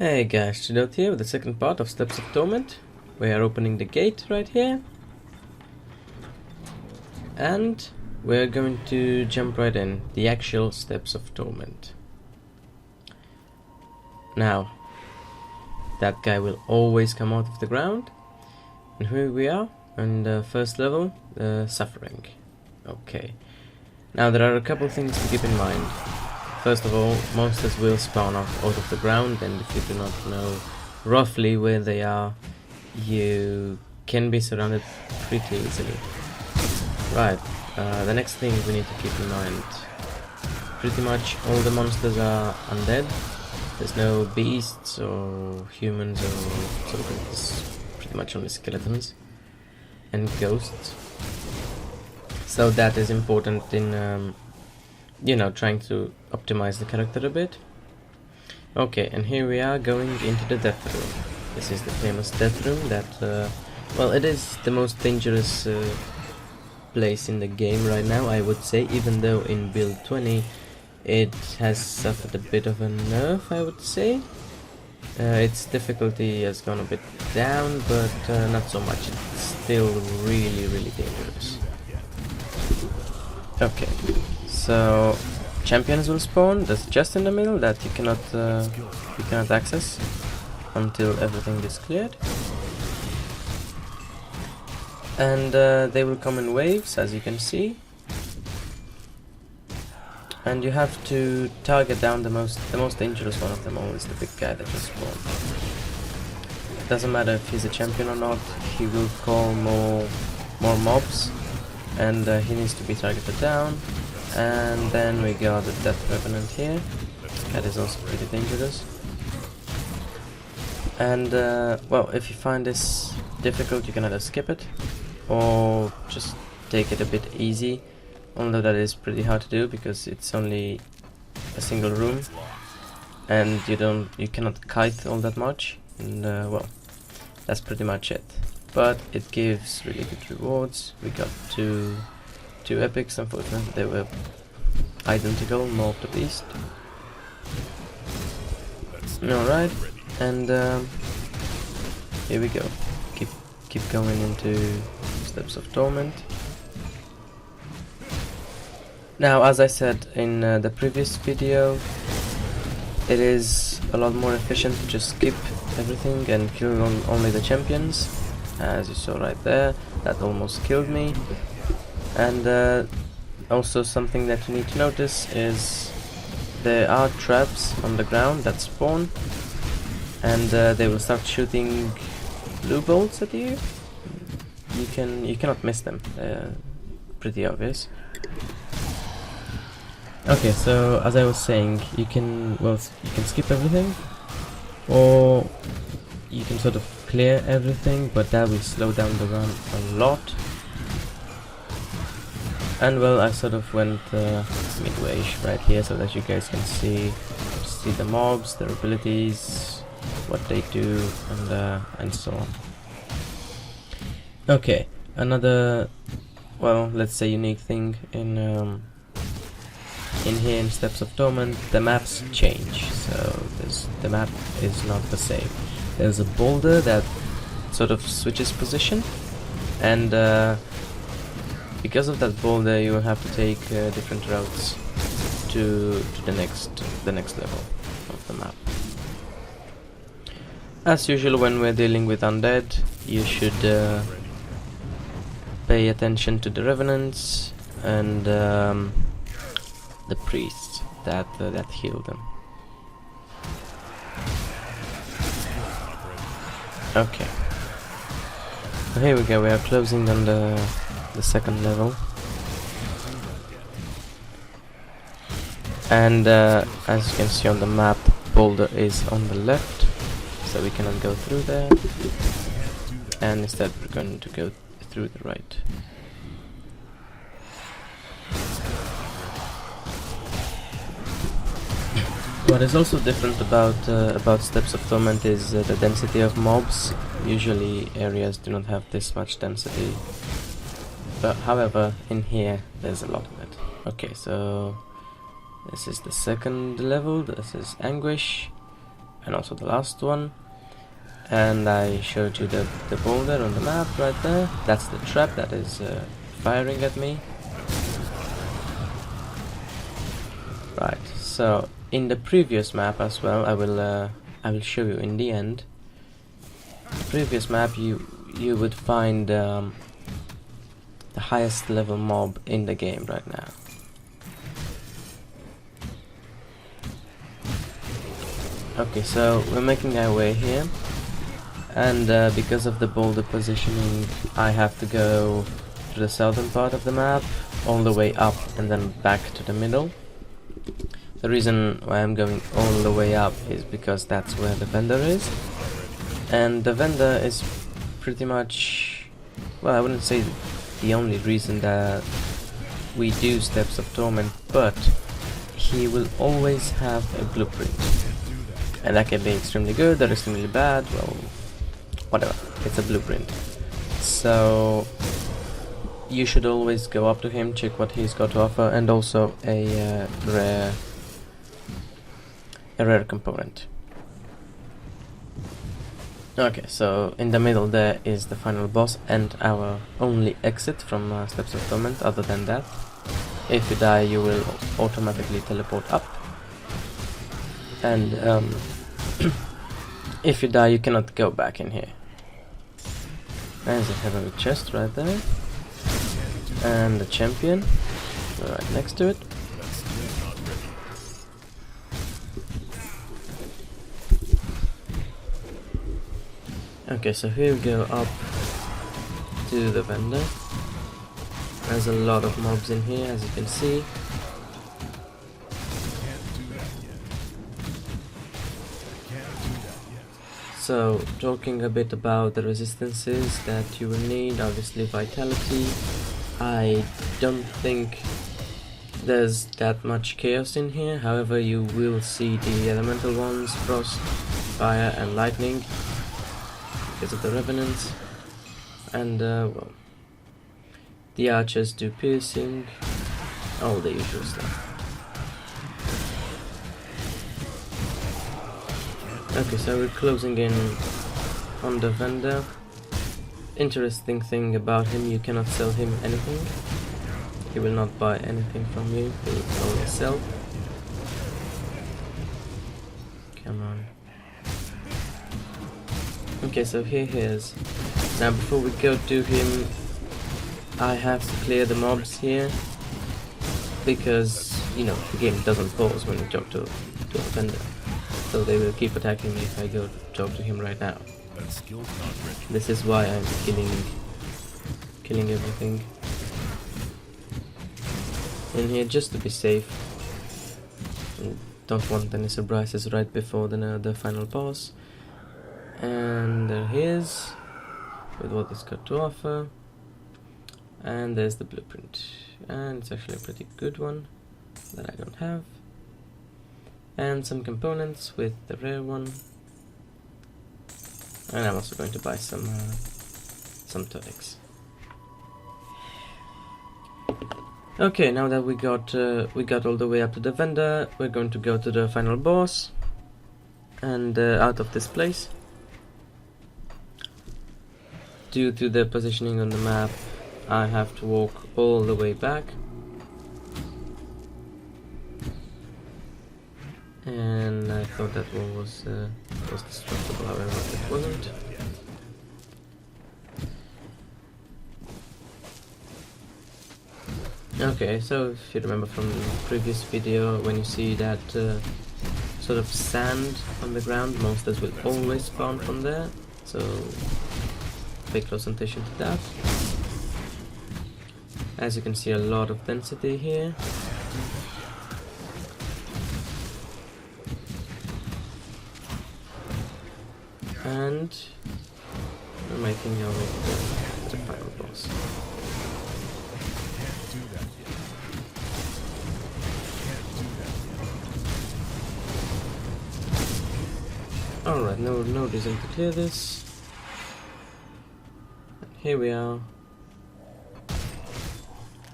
Hey guys, Chidot here with the second part of Steps of Torment. We are opening the gate right here. And we're going to jump right in, the actual Steps of Torment. Now, that guy will always come out of the ground. And here we are, on the first level, the Suffering. Okay. Now there are a couple things to keep in mind. First of all, monsters will spawn out of the ground, and if you do not know roughly where they are, you can be surrounded pretty easily. Right, the next thing we need to keep in mind. Pretty much all the monsters are undead. There's no beasts or humans or sort of, it's pretty much only skeletons and ghosts. So that is important in you know, trying to optimize the character a bit. Okay, and here we are going into the death room. This is the famous death room that, well, it is the most dangerous place in the game right now, I would say, even though in build 20 it has suffered a bit of a nerf, I would say. Its difficulty has gone a bit down, but not so much. It's still really, really dangerous. Okay. So champions will spawn. There's just in the middle that you cannot access until everything is cleared, and they will come in waves, as you can see, and you have to target down the most dangerous one of them all is the big guy that just spawned. Doesn't matter if he's a champion or not, he will call more mobs, and he needs to be targeted down. And then we got the Death Revenant here. That is also pretty dangerous. And well, if you find this difficult, you can either skip it or just take it a bit easy. Although that is pretty hard to do because it's only a single room, and you cannot kite all that much. And well, that's pretty much it. But it gives really good rewards. We got two epics. Unfortunately they were identical, more of the beast. Alright, and here we go. Keep going into Steps of Torment. Now, as I said in the previous video, it is a lot more efficient to just skip everything and kill only the champions. As you saw right there, that almost killed me. And also something that you need to notice is there are traps on the ground that spawn, and they will start shooting blue bolts at you. You cannot miss them. They're pretty obvious. Okay, so as I was saying, you can skip everything, or you can sort of clear everything, but that will slow down the run a lot. And well, I sort of went midway-ish right here so that you guys can see the mobs, their abilities, what they do, and so on. Okay, another, well, let's say unique thing in here in Steps of Torment, the maps change. So the map is not the same. There's a boulder that sort of switches position, and because of that boulder, you will have to take different routes to the next level of the map. As usual, when we're dealing with undead, you should pay attention to the revenants and the priests that heal them. Okay. So here we go. We are closing on the second level, and as you can see on the map, boulder is on the left, so we cannot go through there, and instead we're going to go through the right. What is also different about Steps of Torment is the density of mobs. Usually areas do not have this much density. But however, in here there's a lot of it. Okay, so this is the second level. This is Anguish, and also the last one. And I showed you the boulder on the map right there. That's the trap that is firing at me. Right, so in the previous map as well, I will show you in the end. The previous map, you would find the highest level mob in the game right now. Okay, so we're making our way here, and because of the boulder positioning, I have to go to the southern part of the map, all the way up and then back to the middle. The reason why I'm going all the way up is because that's where the vendor is, and the vendor is pretty much, well, I wouldn't say the only reason that we do Steps of Torment, but he will always have a blueprint. And that can be extremely good or extremely bad, well, whatever, it's a blueprint. So you should always go up to him, check what he's got to offer, and also a rare component. Okay, so in the middle there is the final boss and our only exit from Steps of Torment. Other than that, if you die you will automatically teleport up, and if you die you cannot go back in here. There's a heavenly chest right there, and the champion right next to it. Okay, so here we go up to the vendor. There's a lot of mobs in here, as you can see. So, talking a bit about the resistances that you will need, obviously vitality. I don't think there's that much chaos in here, however you will see the elemental ones, frost, fire and lightning, because of the revenants. And well, the archers do piercing, all the usual stuff. Okay, so we're closing in on the vendor. Interesting thing about him, you cannot sell him anything. He will not buy anything from you, he will only sell. Come on. Okay, so here he is. Now before we go to him, I have to clear the mobs here, because, you know, the game doesn't pause when you talk to a vendor. So they will keep attacking me if I go talk to him right now. This is why I'm killing everything in here, just to be safe. And don't want any surprises right before the final boss. And there he is, with what it's got to offer. And there's the blueprint. And it's actually a pretty good one that I don't have. And some components with the rare one, and I'm also going to buy some tonics. Okay, now that we got all the way up to the vendor, we're going to go to the final boss and out of this place. Due to the positioning on the map, I have to walk all the way back. And I thought that one was destructible, however it wasn't. Okay, so if you remember from the previous video, when you see that sort of sand on the ground, monsters will always spawn from there, so pay close attention to that. As you can see, a lot of density here. And we're making our way to the final boss. Alright, no reason to clear this. And here we are.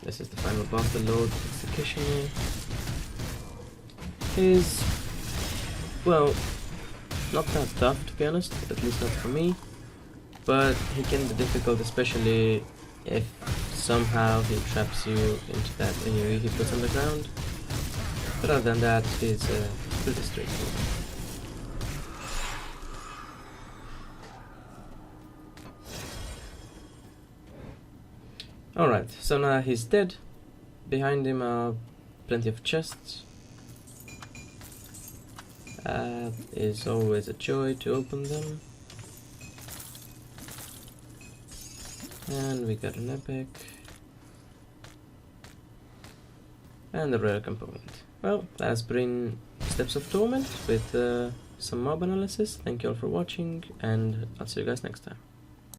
This is the final boss, the Lord Executioner. He's, well, not that tough, to be honest, at least not for me, but he can be difficult, especially if somehow he traps you into that AoE he puts on the ground. But other than that, he's pretty straightforward. Alright, so now he's dead. Behind him are plenty of chests. Is always a joy to open them. And we got an epic. And a rare component. Well, that's been Steps of Torment with some mob analysis. Thank you all for watching, and I'll see you guys next time.